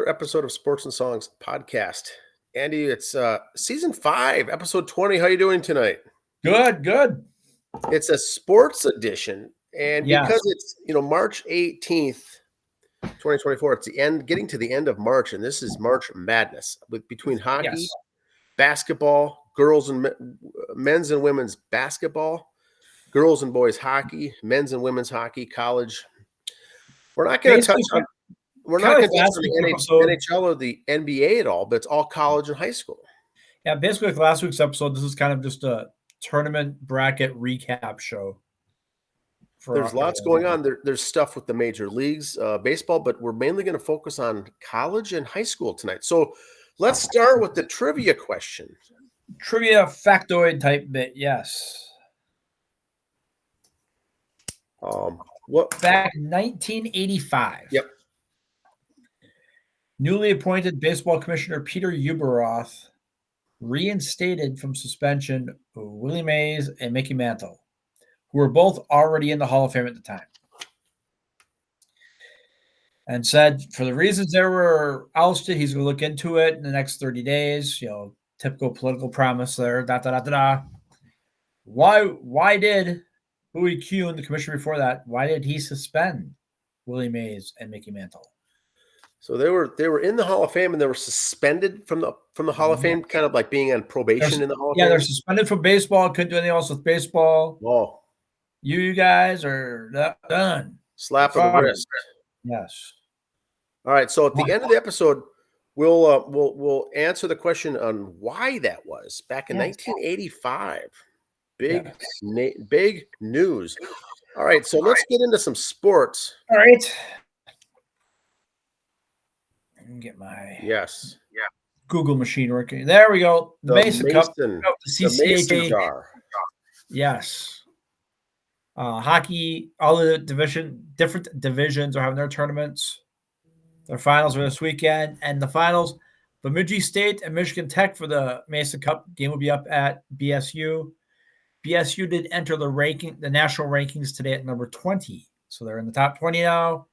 another episode of Sports and Songs podcast. Andy, it's season 5, episode 20. How you doing tonight? Good. It's a sports edition, and Yes. because it's March 18th, 2024, it's getting to the end of March, and this is March Madness between hockey, Yes. basketball, girls and men's and women's basketball, girls and boys hockey, men's and women's hockey, college. We're not going to touch on. We're not going to touch on the NHL or the NBA at all, but it's all college and high school. Yeah, basically like last week's episode, this is kind of just a tournament bracket recap show. There's lots going on. There's stuff with the major leagues, baseball, but we're mainly going to focus on college and high school tonight. So let's start with the trivia question. Trivia factoid type bit, yes. Back in 1985. Yep. Newly appointed baseball commissioner Peter Ueberroth reinstated from suspension Willie Mays and Mickey Mantle, who were both already in the Hall of Fame at the time, and said for the reasons they were ousted, he's going to look into it in the next 30 days. Typical political promise there. Why did Bowie Kuhn, the commissioner before that, why did he suspend Willie Mays and Mickey Mantle? So they were in the Hall of Fame and they were suspended from the Hall of Fame, kind of like being on probation in the Hall of Fame. Yeah, they're suspended from baseball. Couldn't do anything else with baseball. Whoa. You guys are done. Slap on the wrist. Yes. All right. So at the end of the episode, we'll answer the question on why that was back in 1985. Big news. All right. So let's get into some sports. All right. Get my Google machine working. There we go. The Mason Cup, the CCHA jar. Yes. Hockey, all the different divisions are having their tournaments. Their finals are this weekend, and the finals, Bemidji State and Michigan Tech for the Mason Cup game will be up at BSU. BSU did enter the national rankings today at number 20, so they're in the top 20 now.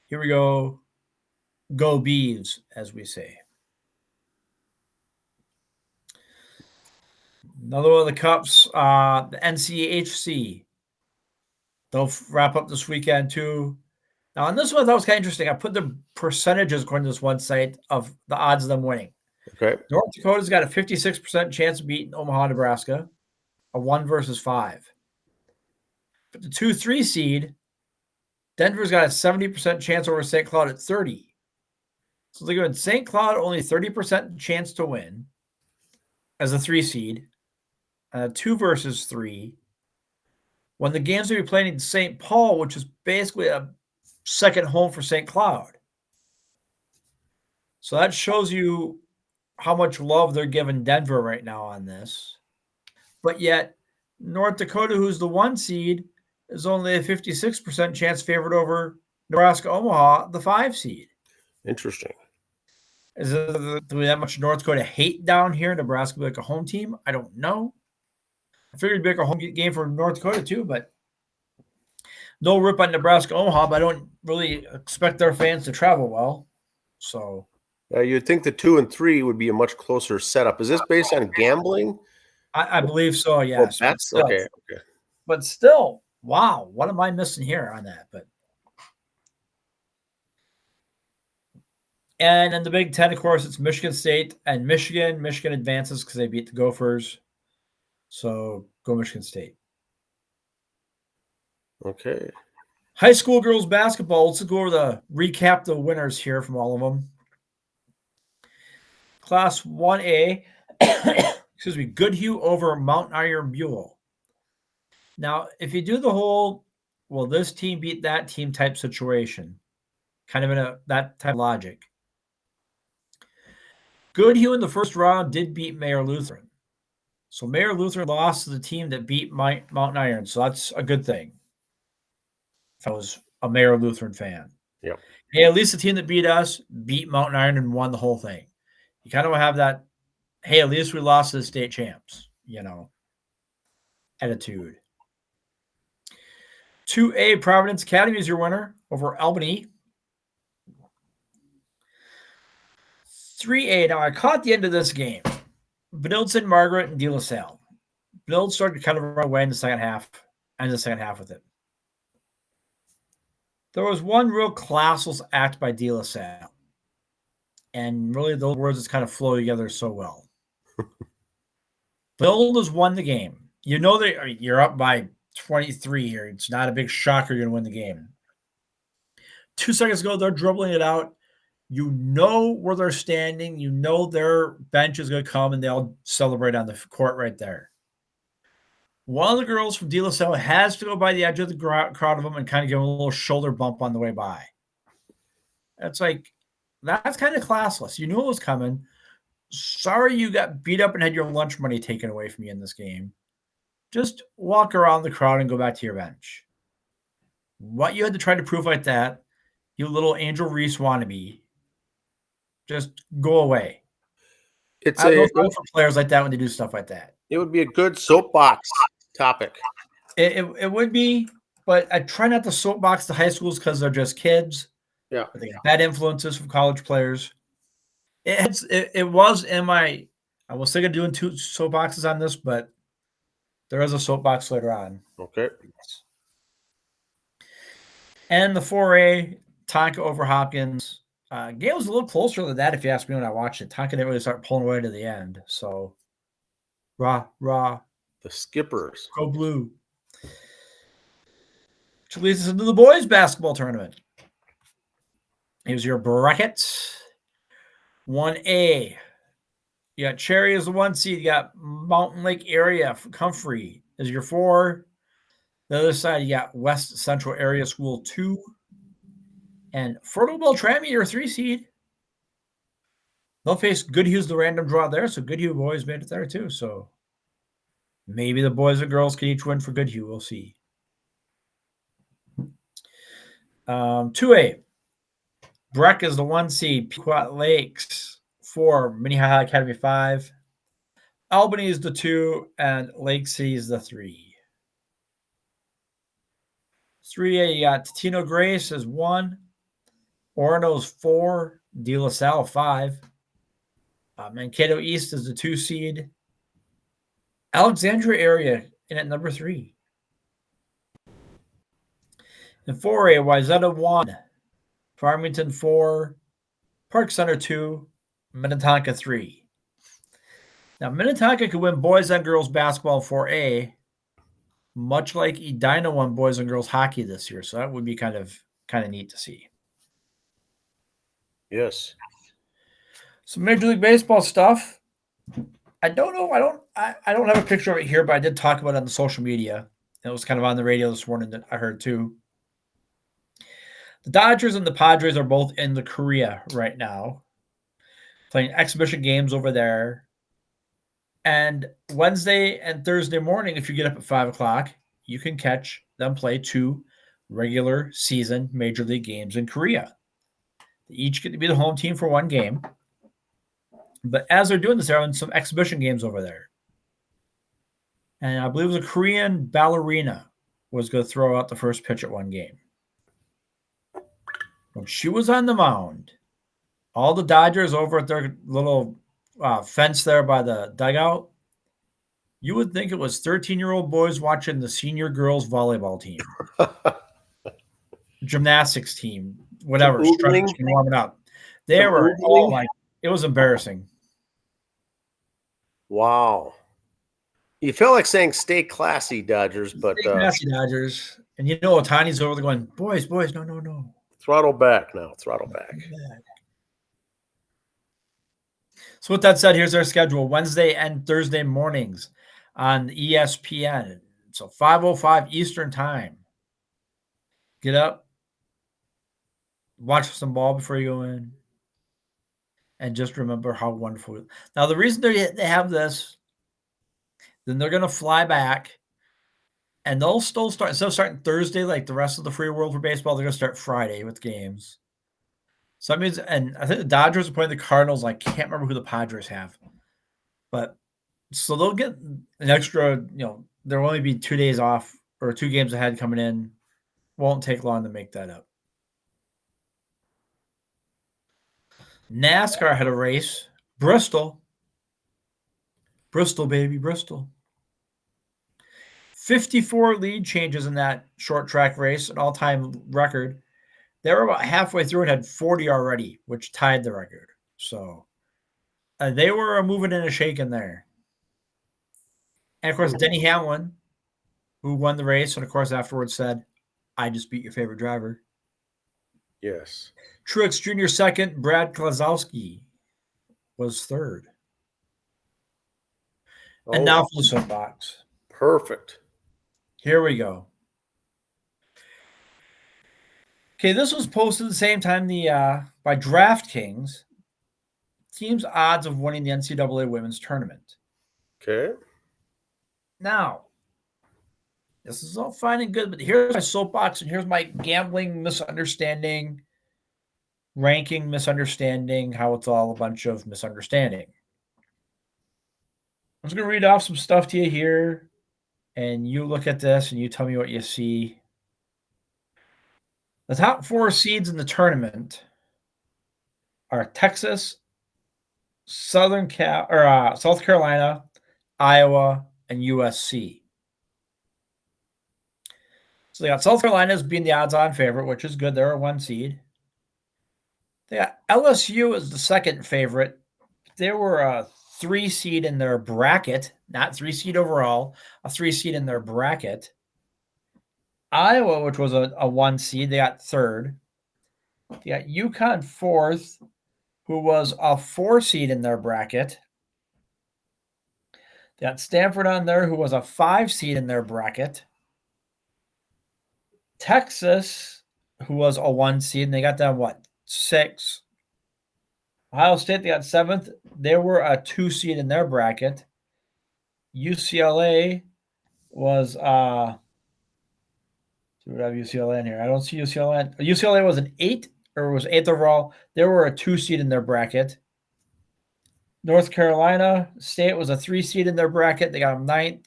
Here we go. Go Beavs, as we say. Another one of the cups, the NCHC. They'll wrap up this weekend, too. Now, on this one, that was kind of interesting. I put the percentages according to this one site of the odds of them winning. Okay. North Dakota's got a 56% chance of beating Omaha, Nebraska, a 1 versus 5. But the 2-3 seed, Denver's got a 70% chance over St. Cloud at 30. So they're going St. Cloud only 30% chance to win as a 3 seed, 2 versus 3. When the games will be playing in St. Paul, which is basically a second home for St. Cloud. So that shows you how much love they're giving Denver right now on this. But yet, North Dakota, who's the 1 seed, is only a 56% chance favored over Nebraska Omaha, the 5 seed. Interesting. Is there that much North Dakota hate down here? Nebraska be like a home team? I don't know. I figured it'd be like a home game for North Dakota too, but no rip on Nebraska Omaha, but I don't really expect their fans to travel well. So you'd think the 2 and 3 would be a much closer setup. Is this based on gambling? I believe so, yes. Well, that's okay. But still, wow, what am I missing here on that? And in the Big Ten, of course, it's Michigan State and Michigan. Michigan advances because they beat the Gophers. So go Michigan State. Okay. High school girls basketball. Let's go recap the winners here from all of them. Class 1A, excuse me, Goodhue over Mount Iron Buell. Now, if you do the whole, this team beat that team type situation, kind of in that type of logic. Goodhue in the first round did beat Mayor Lutheran. So Mayor Lutheran lost to the team that beat Mountain Iron. So that's a good thing. If I was a Mayor Lutheran fan. Yeah. Hey, at least the team that beat us beat Mountain Iron and won the whole thing. You kind of have that, hey, at least we lost to the state champs, attitude. 2A, Providence Academy is your winner over Albany. 3A. Now, I caught the end of this game. Benilde St. Margaret and De La Salle. Benilde started to kind of run away in the second half, and the second half with it. There was one real classless act by De La Salle. And really, those words just kind of flow together so well. Benilde has won the game. You know that you're up by 23 here. It's not a big shocker you're going to win the game. 2 seconds ago, they're dribbling it out. You know where they're standing. You know their bench is going to come, and they'll celebrate on the court right there. One of the girls from De La Salle has to go by the edge of the crowd of them and kind of give them a little shoulder bump on the way by. It's like, that's kind of classless. You knew it was coming. Sorry you got beat up and had your lunch money taken away from you in this game. Just walk around the crowd and go back to your bench. What you had to try to prove like that, you little Angel Reese wannabe, just go away. I don't know for players like that when they do stuff like that. It would be a good soapbox topic. It would be, but I try not to soapbox the high schools because they're just kids. Yeah, they got bad influences from college players. It was in my. I was thinking of doing 2 soapboxes on this, but there is a soapbox later on. Okay. And the 4A, Tonka over Hopkins. Game was a little closer than that, if you ask me when I watched it. Tonka didn't really start pulling away to the end. So, rah. The Skippers. Go Blue. Which leads us into the boys' basketball tournament. Here's your brackets. 1A. You got Cherry as the 1 seed. You got Mountain Lake area. Comfrey is your 4. The other side, you got West Central Area School 2. And Fertile Beltrami, your 3 seed. They'll face Goodhue's the random draw there. So Goodhue boys made it there too. So maybe the boys and girls can each win for Goodhue. We'll see. 2A. Breck is the 1 seed. Pequot Lakes 4. Minnehaha Academy 5. Albany is the 2. And Lake City is the 3. 3A, you got Tino Grace as 1. Orono's 4. De La Salle 5. Mankato East is the 2 seed. Alexandria area in at number 3. In 4A, Wayzata 1. Farmington 4. Park Center 2. Minnetonka 3. Now, Minnetonka could win boys and girls basketball 4A, much like Edina won boys and girls hockey this year. So that would be kind of neat to see. Yes. Some Major League Baseball stuff. I don't know. I don't have a picture of it here, but I did talk about it on the social media. It was kind of on the radio this morning that I heard too. The Dodgers and the Padres are both in the Korea right now, playing exhibition games over there. And Wednesday and Thursday morning, if you get up at 5 o'clock, you can catch them play 2 regular season Major League games in Korea. They each get to be the home team for 1 game. But as they're doing this, they're having some exhibition games over there. And I believe it was a Korean ballerina was going to throw out the first pitch at 1 game. When she was on the mound, all the Dodgers over at their little fence there by the dugout, you would think it was 13-year-old boys watching the senior girls volleyball team, gymnastics team, whatever, warming up. They were all like, it was embarrassing. Wow. You felt like saying stay classy, Dodgers, but stay classy, Dodgers. And you know, Otani's over there going, boys, no. Throttle back now. Throttle back. So with that said, here's our schedule. Wednesday and Thursday mornings on ESPN. So 5:05 Eastern time. Get up. Watch some ball before you go in. And just remember how wonderful. Now, the reason they have this, then they're going to fly back. And they'll still start, instead of starting Thursday like the rest of the free world for baseball, they're going to start Friday with games. So that means, and I think the Dodgers are playing the Cardinals. I can't remember who the Padres have. But so they'll get an extra, there'll only be 2 days off or 2 games ahead coming in. Won't take long to make that up. NASCAR had a race. Bristol, baby, Bristol. 54 lead changes in that short track race, an all-time record. They were about halfway through and had 40 already, which tied the record. So they were moving and shaking there. And, of course, Denny Hamlin, who won the race, and, of course, afterwards said, I just beat your favorite driver. Yes. Truex Jr. second. Brad Keselowski was third. And now for the soapbox. Perfect. Here we go. Okay, this was posted at the same time by DraftKings. Teams' odds of winning the NCAA women's tournament. Okay. Now, this is all fine and good, but here's my soapbox and here's my gambling misunderstanding, ranking misunderstanding, how it's all a bunch of misunderstanding. I'm just going to read off some stuff to you here, and you look at this and you tell me what you see. The top 4 seeds in the tournament are Texas, South Carolina, Iowa, and USC. So they got South Carolina as being the odds-on favorite, which is good. They're a 1 seed. They got LSU as the second favorite. They were a 3 seed in their bracket, not 3 seed overall, a 3 seed in their bracket. Iowa, which was a 1 seed, they got third. They got UConn fourth, who was a 4 seed in their bracket. They got Stanford on there, who was a 5 seed in their bracket. Texas, who was a 1 seed, and they got them, 6. Ohio State, they got 7th. They were a 2 seed in their bracket. UCLA was, do we have UCLA in here? I don't see UCLA. UCLA was an 8 or was 8th overall. They were a 2 seed in their bracket. North Carolina State was a 3 seed in their bracket. They got them 9th.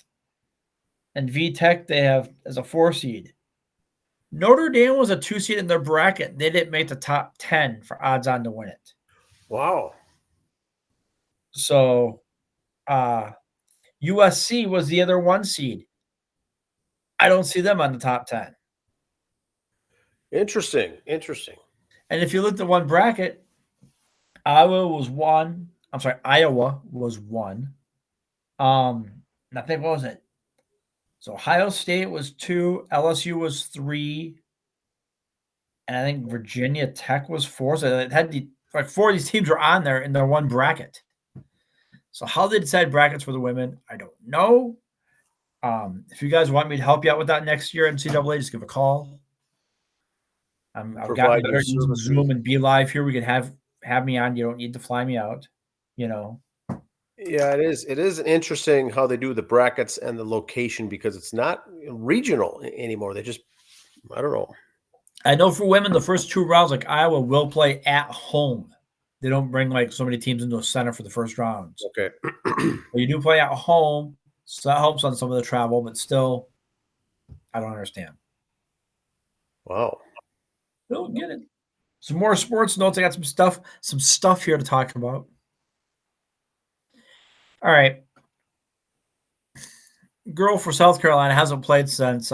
And VTech they have as a 4 seed. Notre Dame was a 2 seed in their bracket. They didn't make the top 10 for odds on to win it. Wow. So USC was the other 1 seed. I don't see them on the top 10. Interesting. And if you look at one bracket, Iowa was 1. I think, what was it? So Ohio State was 2, LSU was 3, and I think Virginia Tech was 4. So it had 4 of these teams were on there in their 1 bracket. So how they decide brackets for the women, I don't know. If you guys want me to help you out with that next year, NCAA, just give a call. I've got better using Zoom and Be Live here. We can have me on. You don't need to fly me out. Yeah, it is. It is interesting how they do the brackets and the location because it's not regional anymore. They just, I don't know. I know for women, the first 2 rounds, like Iowa, will play at home. They don't bring so many teams into a center for the first rounds. Okay. But you do play at home, so that helps on some of the travel, but still, I don't understand. Wow. Don't get it. Some more sports notes. I got some stuff here to talk about. All right. Girl for South Carolina hasn't played since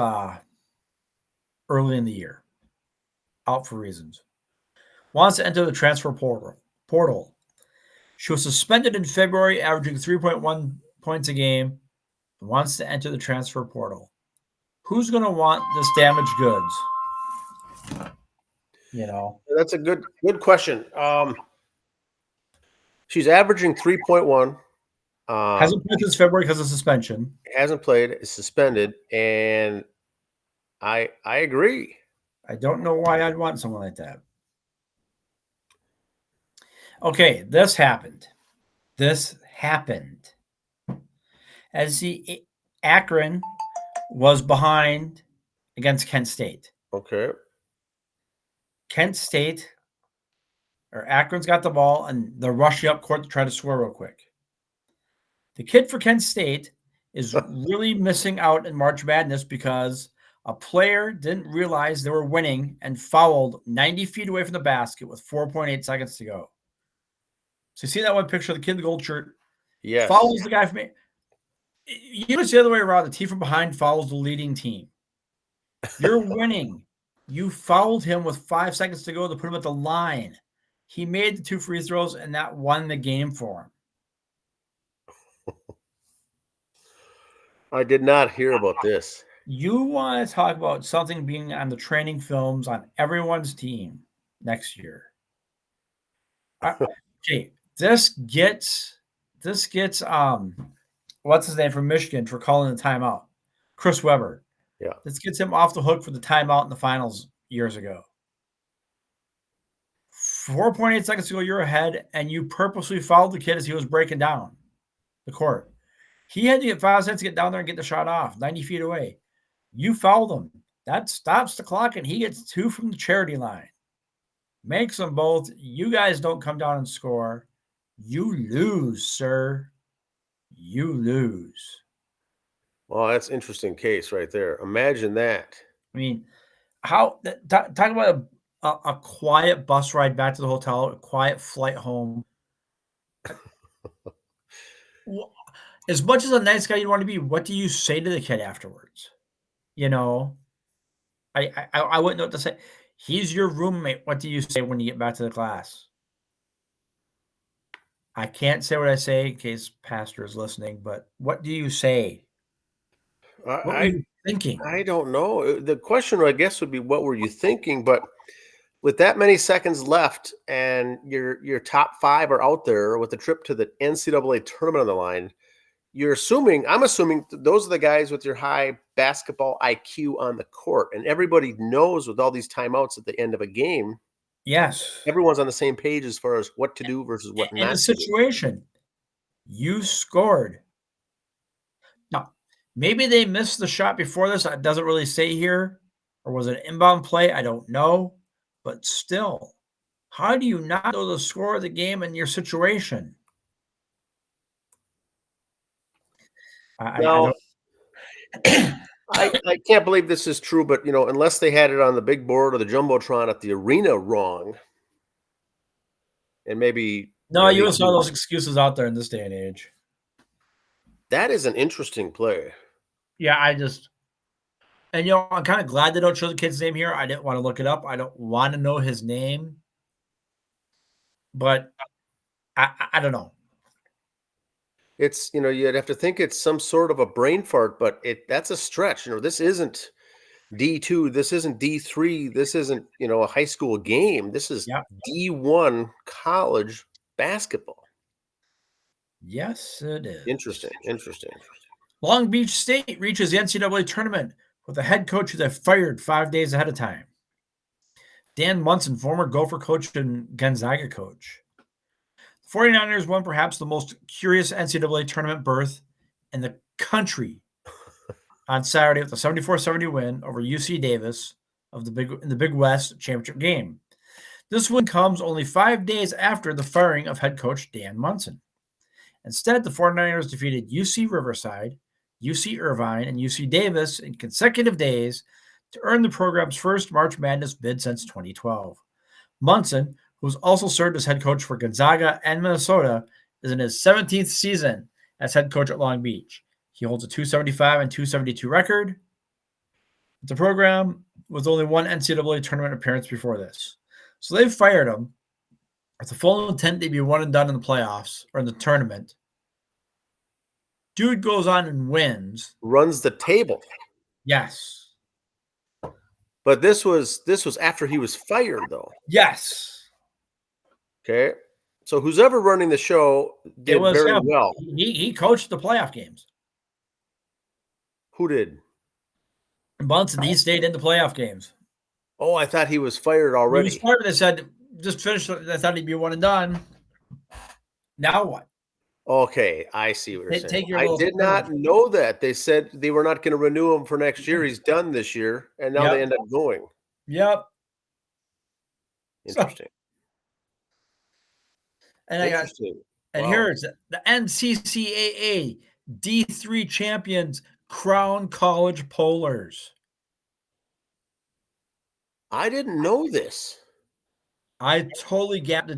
early in the year. Out for reasons. Wants to enter the transfer portal. She was suspended in February, averaging 3.1 points a game. Wants to enter the transfer portal. Who's going to want this damaged goods? That's a good question. She's averaging 3.1. Hasn't played since February because of suspension. Hasn't played, is suspended, and I agree. I don't know why I'd want someone like that. Okay, this happened. As the Akron was behind against Kent State. Okay. Akron's got the ball, and they're rushing up court to try to score real quick. The kid for Kent State is really missing out in March Madness because a player didn't realize they were winning and fouled 90 feet away from the basket with 4.8 seconds to go. So you see that one picture of the kid in the gold shirt? Yes. Follows the guy from me. You know, it's the other way around. The team from behind follows the leading team. You're winning. You fouled him with 5 seconds to go to put him at the line. He made the 2 free throws, and that won the game for him. I did not hear about this. You want to talk about something being on the training films on everyone's team next year. Okay, this gets what's his name from Michigan for calling the timeout? Chris Webber. Yeah. This gets him off the hook for the timeout in the finals years ago. 4.8 seconds to go, you're ahead, and you purposely fouled the kid as he was breaking down the court. He had to get 5 seconds to get down there and get the shot off, 90 feet away. You fouled him. That stops the clock, and he gets 2 from the charity line. Makes them both. You guys don't come down and score. You lose, sir. You lose. Well, that's an interesting case right there. Imagine that. I mean, talk about a quiet bus ride back to the hotel, a quiet flight home. As much as a nice guy you want to be, what do you say to the kid afterwards? You know, I wouldn't know what to say. He's your roommate. What do you say when you get back to the class? I can't say what I say in case pastor is listening, but what do you say? What were you thinking? I don't know. The question, I guess, would be, what were you thinking? But with that many seconds left and your top 5 are out there with a trip to the NCAA tournament on the line, I'm assuming those are the guys with your high basketball IQ on the court. And everybody knows with all these timeouts at the end of a game, yes, everyone's on the same page as far as what to do versus what not to do. In the situation, you scored. Now, maybe they missed the shot before this. It doesn't really say here. Or was it an inbound play? I don't know. But still, how do you not know the score of the game in your situation? I can't believe this is true, but unless they had it on the big board or the jumbotron at the arena wrong, and maybe you saw those excuses out there in this day and age. That is an interesting play. Yeah, I'm kind of glad they don't show the kid's name here. I didn't want to look it up. I don't want to know his name, but I don't know. It's, you'd have to think it's some sort of a brain fart, but that's a stretch. This isn't D2. This isn't D3. This isn't, a high school game. This is D1 college basketball. Yes, it is. Interesting. Long Beach State reaches the NCAA tournament with a head coach who they fired 5 days ahead of time. Dan Munson, former Gopher coach and Gonzaga coach. 49ers won perhaps the most curious NCAA tournament berth in the country on Saturday with a 74-70 win over UC Davis in the Big West championship game. This win comes only 5 days after the firing of head coach Dan Munson. Instead, the 49ers defeated UC Riverside, UC Irvine, and UC Davis in consecutive days to earn the program's first March Madness bid since 2012. Munson, who has also served as head coach for Gonzaga and Minnesota, is in his 17th season as head coach at Long Beach. He holds a 275 and 272 record. The program with only one NCAA tournament appearance before this. So they fired him with the full intent to be one and done in the playoffs or in the tournament. Dude goes on and wins. Runs the table. Yes. But this was after he was fired, though. Yes. Okay. So who's ever running the show did very well. He coached the playoff games. Who did? Munson. He stayed in the playoff games. Oh, I thought he was fired already. He was fired. They said, just finish. I thought he'd be one and done. Now what? Okay, I see what you're saying. I did not know that. They said they were not going to renew him for next year. He's done this year, and now they end up going. Yep. Interesting. And here's the NCCAA D3 champions crown college pollers. I didn't know this. I totally gapped the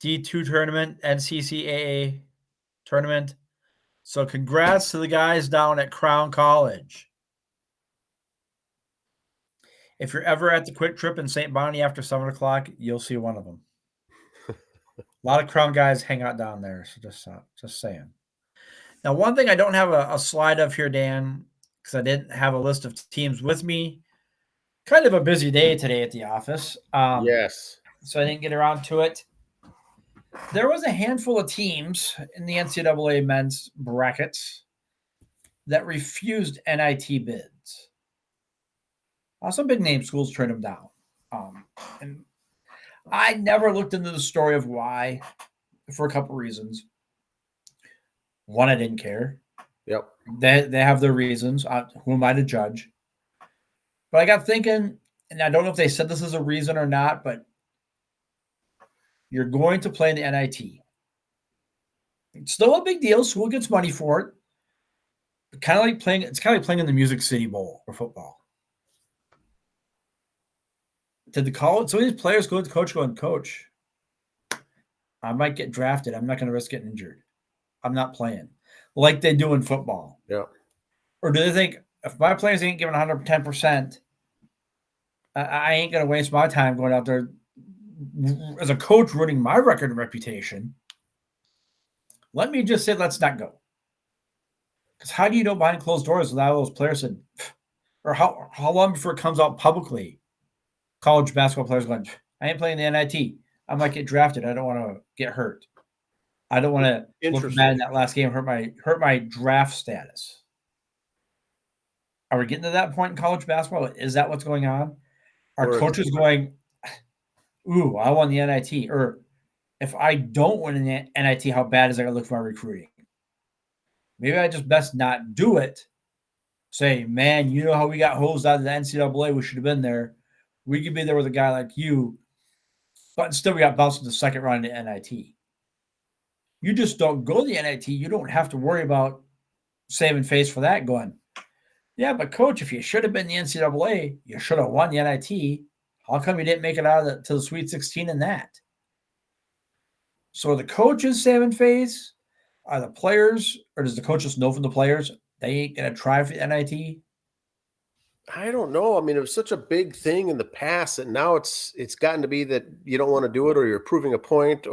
D2 tournament, NCCAA tournament. So congrats to the guys down at Crown College. If you're ever at the Quick Trip in St. Bonnie after 7 o'clock, you'll see one of them. A lot of Crown guys hang out down there, so just saying. Now, one thing I don't have a slide of here, Dan, because I didn't have a list of teams with me. Kind of a busy day today at the office. Yes. So I didn't get around to it. There was a handful of teams in the NCAA men's brackets that refused NIT bids. Some big name schools turned them down. And I never looked into the story of why, for a couple reasons. One, I didn't care. Yep. They have their reasons. Who am I to judge? But I got thinking, and I don't know if they said this is a reason or not, but you're going to play in the NIT. It's still a big deal. School gets money for it. But it's kind of like playing in the Music City Bowl for football. Did the college, some of these players go to the coach going, Coach, I might get drafted. I'm not going to risk getting injured. I'm not playing. Like they do in football. Yeah. Or do they think, if my players ain't giving 110%, I ain't going to waste my time going out there as a coach ruining my record and reputation. Let me just say, let's not go. Because how do you know behind closed doors without those players said, or how long before it comes out publicly, college basketball players going, I ain't playing the NIT. I might get drafted. I don't want to get hurt. I don't want to look bad in that last game, hurt my draft status. Are we getting to that point in college basketball? Is that what's going on? Are coaches going, ooh, I won the NIT? Or if I don't win an NIT, how bad is that going to look for my recruiting? Maybe I just best not do it. Say, man, you know how we got hosed out of the NCAA? We should have been there. We could be there with a guy like you. But instead, we got bounced in the second round of the NIT. You just don't go to the NIT. You don't have to worry about saving face for that going, yeah, but coach, if you should have been the NCAA, you should have won the NIT. How come you didn't make it out to the Sweet 16 in that? So are the coaches saving face? Are the players, or does the coach just know from the players they ain't going to try for the NIT? I don't know. I mean, it was such a big thing in the past that now it's gotten to be that you don't want to do it or you're proving a point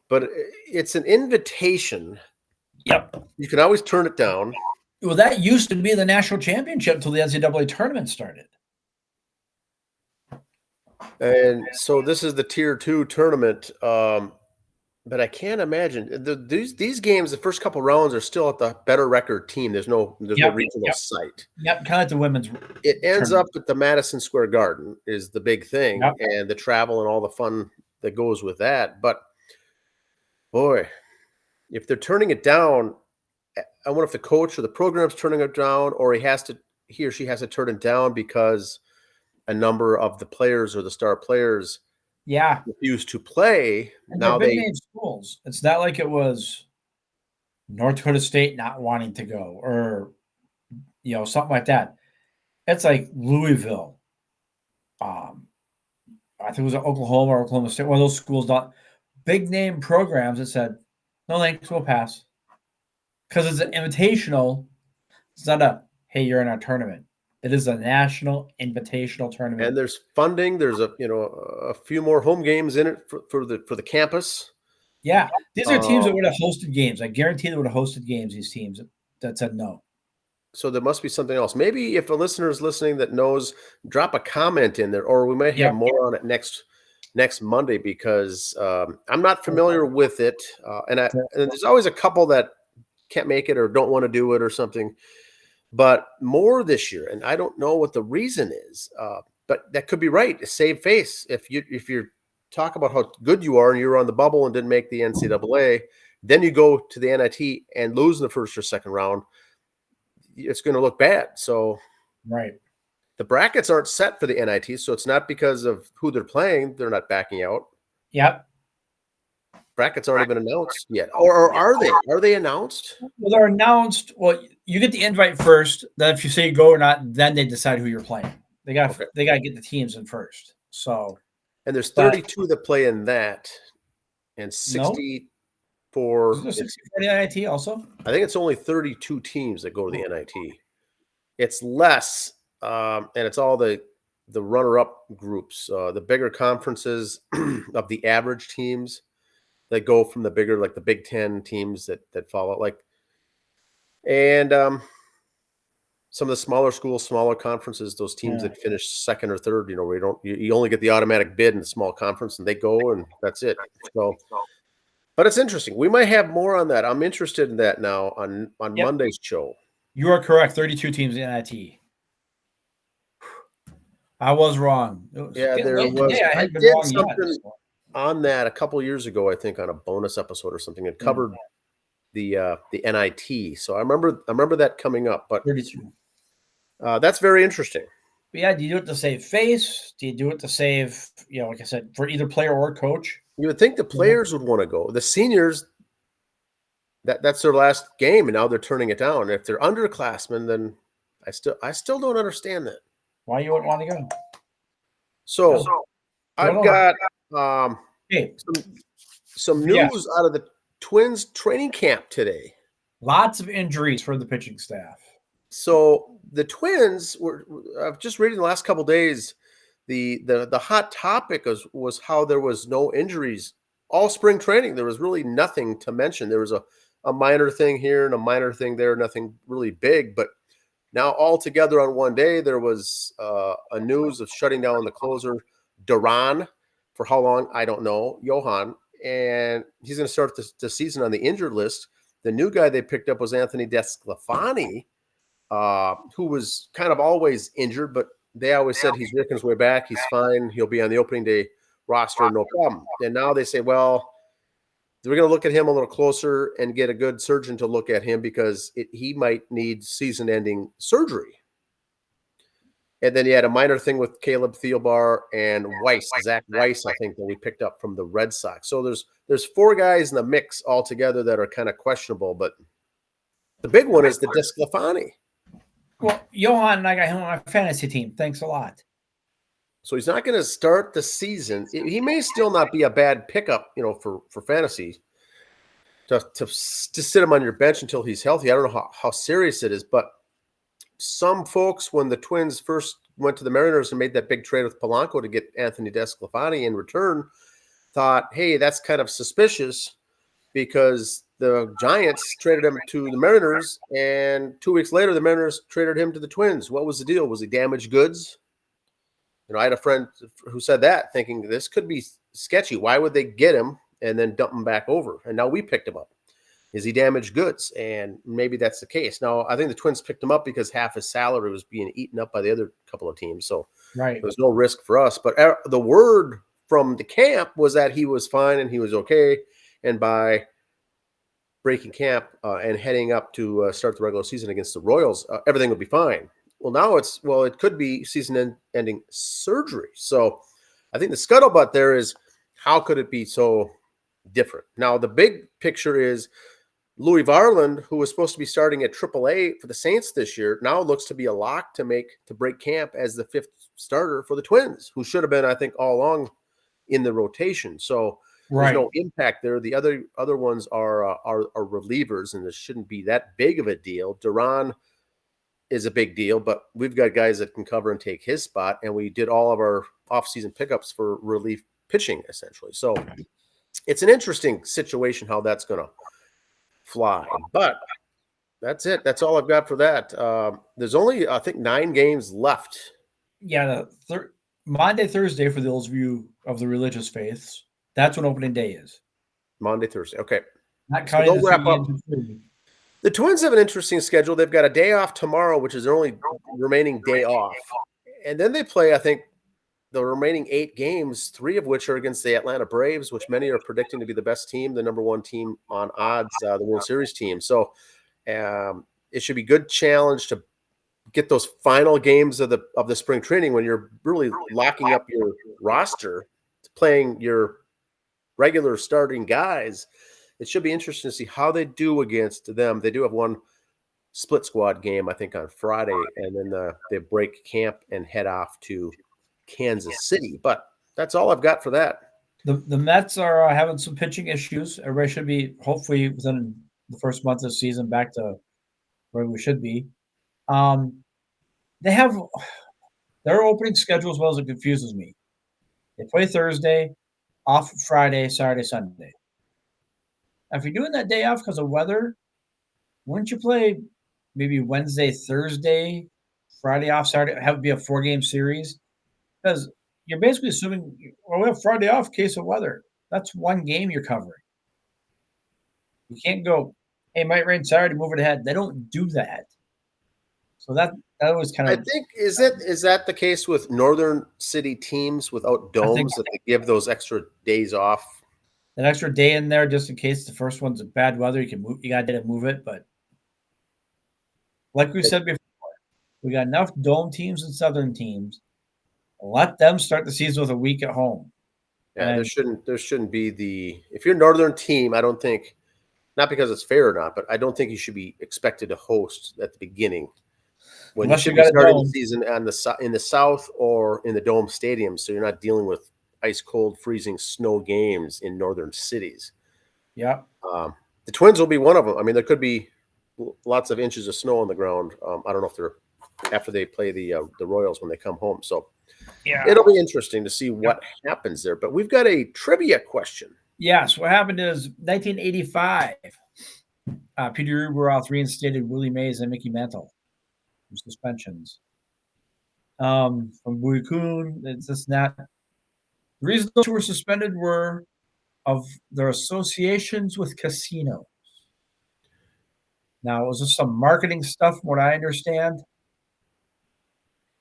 but it's an invitation. Yep. You can always turn it down. Well, that used to be the national championship until the NCAA tournament started. And so this is the Tier 2 tournament. But I can't imagine these games. The first couple rounds are still at the better record team. There's no regional site. Yep, kind of the women's. It ends up at the Madison Square Garden is the big thing, and the travel and all the fun that goes with that. But boy, if they're turning it down, I wonder if the coach or the program's turning it down, or he or she has to turn it down because a number of the players or the star players refuse to play. And now big name schools. It's not like it was North Dakota State not wanting to go or something like that. It's like Louisville. I think it was Oklahoma or Oklahoma State, one of those schools, big name programs that said, no thanks, we'll pass. Because it's an invitational. It's not a, hey, you're in our tournament. It is a national invitational tournament, and there's funding. There's a few more home games in it for the campus. Yeah, these are teams that would have hosted games. I guarantee they would have hosted games. These teams that said no. So there must be something else. Maybe if a listener is listening that knows, drop a comment in there, or we might have more on it next Monday because I'm not familiar with it, and there's always a couple that can't make it or don't want to do it or something. But more this year, and I don't know what the reason is, but that could be right. Save face. If you talk about how good you are and you're on the bubble and didn't make the NCAA, then you go to the NIT and lose in the first or second round, it's going to look bad. So the brackets aren't set for the NIT, so it's not because of who they're playing. They're not backing out. Yep. Brackets aren't even announced yet. Or are they? Are they announced? Well, they're announced. Well, you get the invite first. Then if you say you go or not, then they decide who you're playing. They got to get the teams in first. So And there's 32 that play in that, and 60 for the NIT also. I think it's only 32 teams that go to the NIT. It's less, and it's all the runner-up groups, the bigger conferences of the average teams that go from the bigger, like the Big Ten teams that follow, like, and some of the smaller schools, smaller conferences, those teams that finish second or third, where you only get the automatic bid in the small conference, and they go, and that's it. So, but it's interesting. We might have more on that. I'm interested in that now on Monday's show. You are correct. 32 teams in NIT. I was wrong. Yeah, there was. I did something on that a couple years ago, I think, on a bonus episode or something. It covered the NIT. So I remember that coming up. But 32. That's very interesting. But yeah, do you do it to save face? Do you do it to save, like I said, for either player or coach? You would think the players would want to go. The seniors, that's their last game, and now they're turning it down. If they're underclassmen, then I still don't understand that. Why you wouldn't want to go? So I've got some news out of the Twins training camp today. Lots of injuries for the pitching staff. So the Twins I've just reading the last couple of days, the hot topic was how there was no injuries all spring training. There was really nothing to mention. There was a minor thing here and a minor thing there, nothing really big, but now all together on one day, there was a news of shutting down the closer, Duran, for how long, I don't know, Johan, and he's going to start the season on the injured list. The new guy they picked up was Anthony DeSclafani, who was kind of always injured, but they always said he's working his way back. He's fine. He'll be on the opening day roster, no problem. And now they say, well, we're going to look at him a little closer and get a good surgeon to look at him because he might need season-ending surgery. And then you had a minor thing with Caleb Thielbar and Zach Weiss, I think, that we picked up from the Red Sox. So there's 4 guys in the mix altogether that are kind of questionable, but the big one is the DeSclafani. Well, Johan, I got him on my fantasy team. Thanks a lot. So he's not going to start the season. He may still not be a bad pickup, for fantasy to sit him on your bench until he's healthy. I don't know how serious it is, but some folks, when the Twins first went to the Mariners and made that big trade with Polanco to get Anthony DeSclafani in return, thought, hey, that's kind of suspicious because the Giants traded him to the Mariners, and 2 weeks later, the Mariners traded him to the Twins. What was the deal? Was he damaged goods? I had a friend who said that, thinking this could be sketchy. Why would they get him and then dump him back over? And now we picked him up. Is he damaged goods? And maybe that's the case. Now, I think the Twins picked him up because half his salary was being eaten up by the other couple of teams. So there was no risk for us. But the word from the camp was that he was fine and he was okay. And by breaking camp and heading up to start the regular season against the Royals, everything would be fine. Well, now it could be season-ending surgery. So I think the scuttlebutt there is, how could it be so different? Now, the big picture is Louis Varland, who was supposed to be starting at AAA for the Saints this year, now looks to be a lock to break camp as the 5th starter for the Twins, who should have been, I think, all along in the rotation. So there's no impact there. The other ones are relievers, and this shouldn't be that big of a deal. Duran is a big deal, but we've got guys that can cover and take his spot, and we did all of our offseason pickups for relief pitching, essentially. So it's an interesting situation how that's going to fly. But that's it. That's all I've got for that. There's only, I think, 9 games left. Yeah, Monday, Thursday for those of you of the religious faiths. That's when opening day is. Monday, Thursday. Okay. Not counting the wrap up. The Twins have an interesting schedule. They've got a day off tomorrow, which is their only remaining day off. And then they play, I think, the remaining 8 games, 3 of which are against the Atlanta Braves, which many are predicting to be the best team, the number 1 team on odds, the World Series team. So it should be a good challenge to get those final games of the spring training when you're really locking up your roster, playing your regular starting guys. It should be interesting to see how they do against them. They do have one split squad game, I think, on Friday, and then they break camp and head off to Kansas City. But That's all I've got for that. The Mets are having some pitching issues. Everybody should be hopefully within the first month of the season back to where we should be. They have their opening schedule as well as it confuses me. They play Thursday, off Friday, Saturday, Sunday. Now, if you're doing that day off because of weather, wouldn't you play maybe Wednesday, Thursday, Friday off, Saturday? Have it be a 4-game series? Because you're basically assuming, well, we have Friday off in case of weather. That's one game you're covering. You can't go, hey, it might rain Saturday, move it ahead. They don't do that. So that was kind of. I think is that the case with northern city teams without domes that they give those extra days off? An extra day in there just in case the first one's bad weather. You got to move it, but like we said before, we got enough dome teams and southern teams. Let them start the season with a week at home. Yeah, there shouldn't be if you're a northern team, I don't think, not because it's fair or not, but I don't think you should be expected to host at the beginning. When unless you should be starting the season in the south or in the dome stadium, so you're not dealing with ice cold, freezing snow games in northern cities. Yeah, the Twins will be one of them. I mean, there could be lots of inches of snow on the ground. I don't know if they're after they play the Royals when they come home. So yeah, it'll be interesting to see what happens there. But we've got a trivia question. Yes, what happened is 1985. Peter Ueberroth reinstated Willie Mays and Mickey Mantle from suspensions. From Bowie Kuhn, it's just not. The reason those two were suspended were of their associations with casinos. Now, it was just some marketing stuff, from what I understand.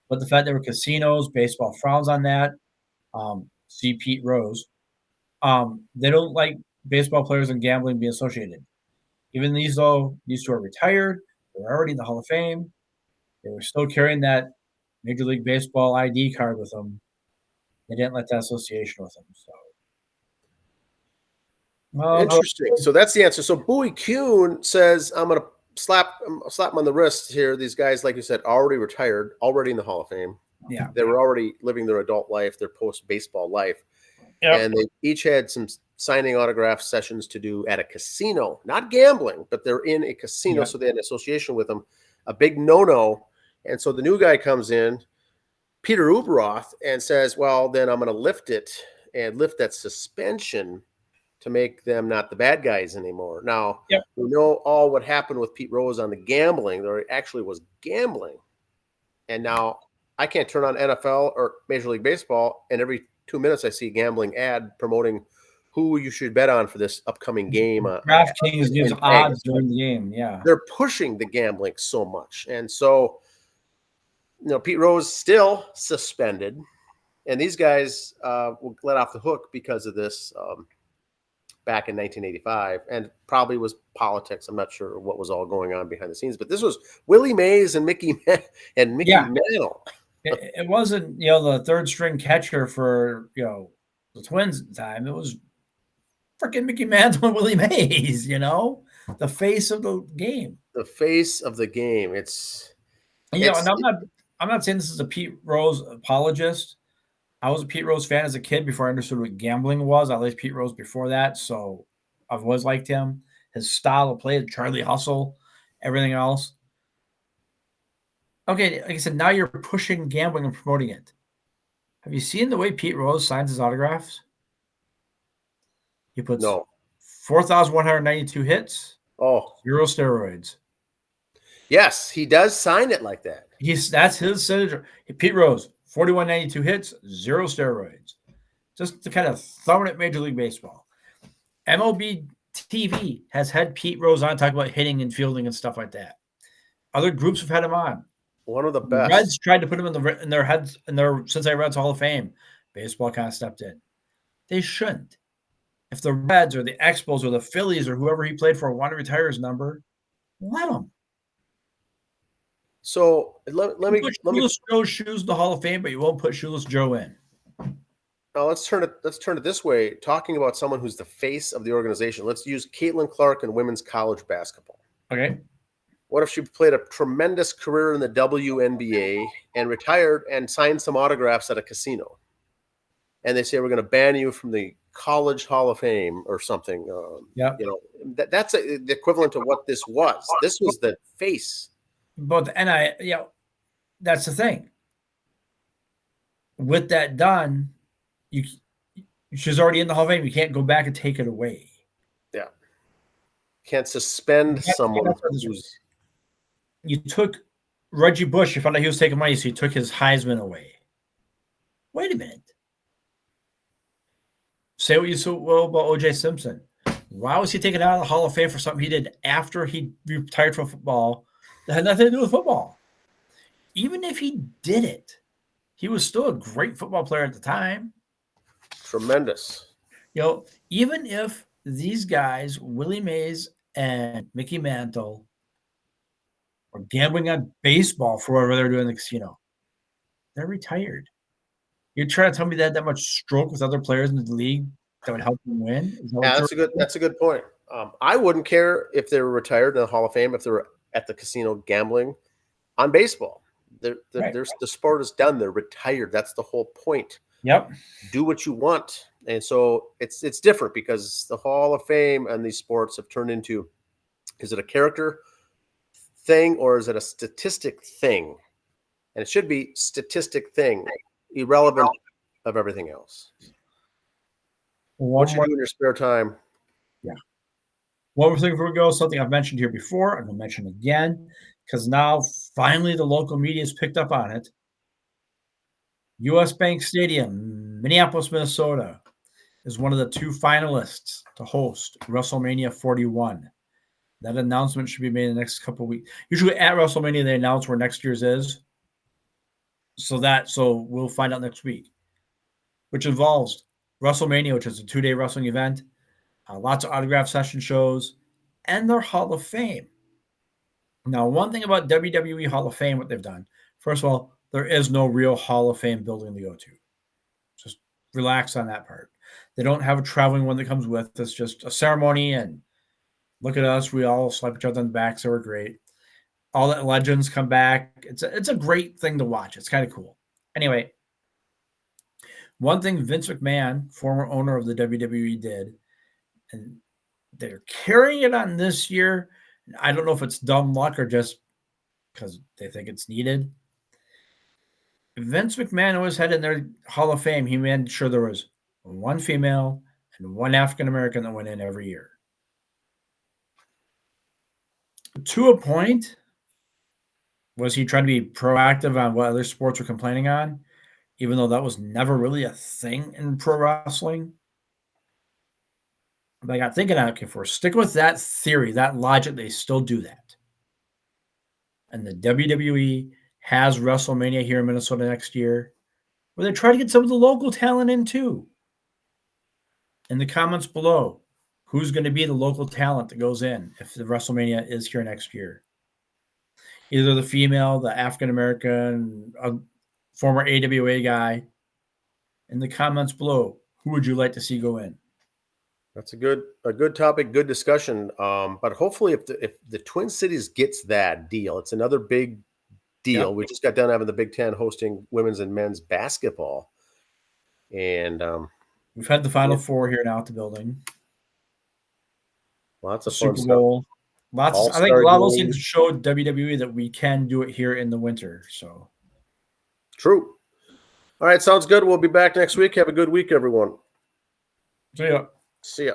But the fact there were casinos, baseball frowns on that. See Pete Rose. They don't like baseball players and gambling being associated. Even these two are retired. They're already in the Hall of Fame. They were still carrying that Major League Baseball ID card with them. They didn't let that association with them. So interesting. So that's the answer. So Bowie Kuhn says, I'm going to slap them on the wrist here. These guys, like you said, already retired, already in the Hall of Fame. Yeah. They were already living their adult life, their post-baseball life. Yep. And they each had some signing autograph sessions to do at a casino, not gambling, but they're in a casino. Yep. So they had an association with them, a big no-no. And so the new guy comes in, Peter Ueberroth, and says, well, then I'm going to lift that suspension to make them not the bad guys anymore. Now, yep. We know all what happened with Pete Rose on the gambling. There actually was gambling. And now I can't turn on NFL or Major League Baseball, and every 2 minutes I see a gambling ad promoting who you should bet on for this upcoming game. DraftKings gives odds during the game, yeah. They're pushing the gambling so much. And so, Pete Rose still suspended, and these guys were let off the hook because of this back in 1985, and probably was politics. I'm not sure what was all going on behind the scenes, but this was Willie Mays and Mickey Mantle. It wasn't, the third string catcher for, the Twins at the time. It was freaking Mickey Mantle and Willie Mays, the face of the game. The face of the game. And I'm not saying this is a Pete Rose apologist. I was a Pete Rose fan as a kid before I understood what gambling was. I liked Pete Rose before that, so I've always liked him. His style of play, Charlie Hustle, everything else. Okay, like I said, now you're pushing gambling and promoting it. Have you seen the way Pete Rose signs his autographs? He puts 4,192 hits. Oh, 0 steroids. Yes, he does sign it like that. That's his signature. Pete Rose, 4,192 hits, 0 steroids. Just to kind of throw it at Major League Baseball. MLB TV has had Pete Rose on talk about hitting and fielding and stuff like that. Other groups have had him on. One of the best. Reds tried to put him in their heads in their Cincinnati Reds Hall of Fame. Baseball kind of stepped in. They shouldn't. If the Reds or the Expos or the Phillies or whoever he played for want to retire his number, let him. So let me Shoeless Joe shoes the Hall of Fame, but you won't put Shoeless Joe in. Now let's turn it this way. Talking about someone who's the face of the organization. Let's use Caitlin Clark in women's college basketball. Okay. What if she played a tremendous career in the WNBA and retired and signed some autographs at a casino? and they say we're going to ban you from the College Hall of Fame or something. Yeah. You know, that's the equivalent of what this was. This was the face. But that's the thing. With that done, she's already in the Hall of Fame. You can't go back and take it away. Yeah. Can't suspend someone who's. You took Reggie Bush. You found out he was taking money, so you took his Heisman away. Wait a minute. Say what you will about O.J. Simpson. Why was he taken out of the Hall of Fame for something he did after he retired from football that had nothing to do with football? Even if he did it, he was still a great football player at the time. Tremendous. You know, even if these guys, Willie Mays and Mickey Mantle, were gambling on baseball for whatever they're doing in the casino, they're retired. You're trying to tell me they had that much stroke with other players in the league that would help them win? Yeah, that's a good point. I wouldn't care if they were retired in the Hall of Fame if they were at the casino gambling on baseball. The sport is done. They're retired. That's the whole point. Yep. Do what you want. And so it's different because the Hall of Fame and these sports have turned into, is it a character thing or is it a statistic thing? And it should be statistic thing, irrelevant of everything else. What you do in your spare time. Yeah. One more thing before we go, something I've mentioned here before, I'm going to mention again, because now finally the local media has picked up on it. US Bank Stadium, Minneapolis, Minnesota, is one of the 2 finalists to host WrestleMania 41. That announcement should be made in the next couple of weeks. Usually at WrestleMania, they announce where next year's is. So we'll find out next week, which involves WrestleMania, which is a 2-day wrestling event, lots of autograph session shows, and their Hall of Fame. Now, one thing about WWE Hall of Fame, what they've done, first of all, there is no real Hall of Fame building to go to. Just relax on that part. They don't have a traveling one that comes with. It's just a ceremony, and look at us. We all slap each other on the back, so we're great. All the legends come back. It's a great thing to watch. It's kind of cool. Anyway, one thing Vince McMahon, former owner of the WWE, did, and they're carrying it on this year. I don't know if it's dumb luck or just because they think it's needed. Vince McMahon always had in their Hall of Fame, he made sure there was 1 female and 1 African-American that went in every year. To a point, was he trying to be proactive on what other sports were complaining on, even though that was never really a thing in pro wrestling? But I got thinking, okay, if we're sticking with that theory, that logic, they still do that. And the WWE has WrestleMania here in Minnesota next year, where they try to get some of the local talent in too. In the comments below, who's going to be the local talent that goes in if the WrestleMania is here next year? Either the female, the African-American, a former AWA guy. In the comments below, who would you like to see go in? That's a good topic, good discussion. But hopefully, if the Twin Cities gets that deal, it's another big deal. Yep. We just got done having the Big Ten hosting women's and men's basketball, and we've had the Final Four here now at the building. Lots of Super Bowl. I think a lot of those things showed WWE that we can do it here in the winter. So true. All right, sounds good. We'll be back next week. Have a good week, everyone. See ya. See ya.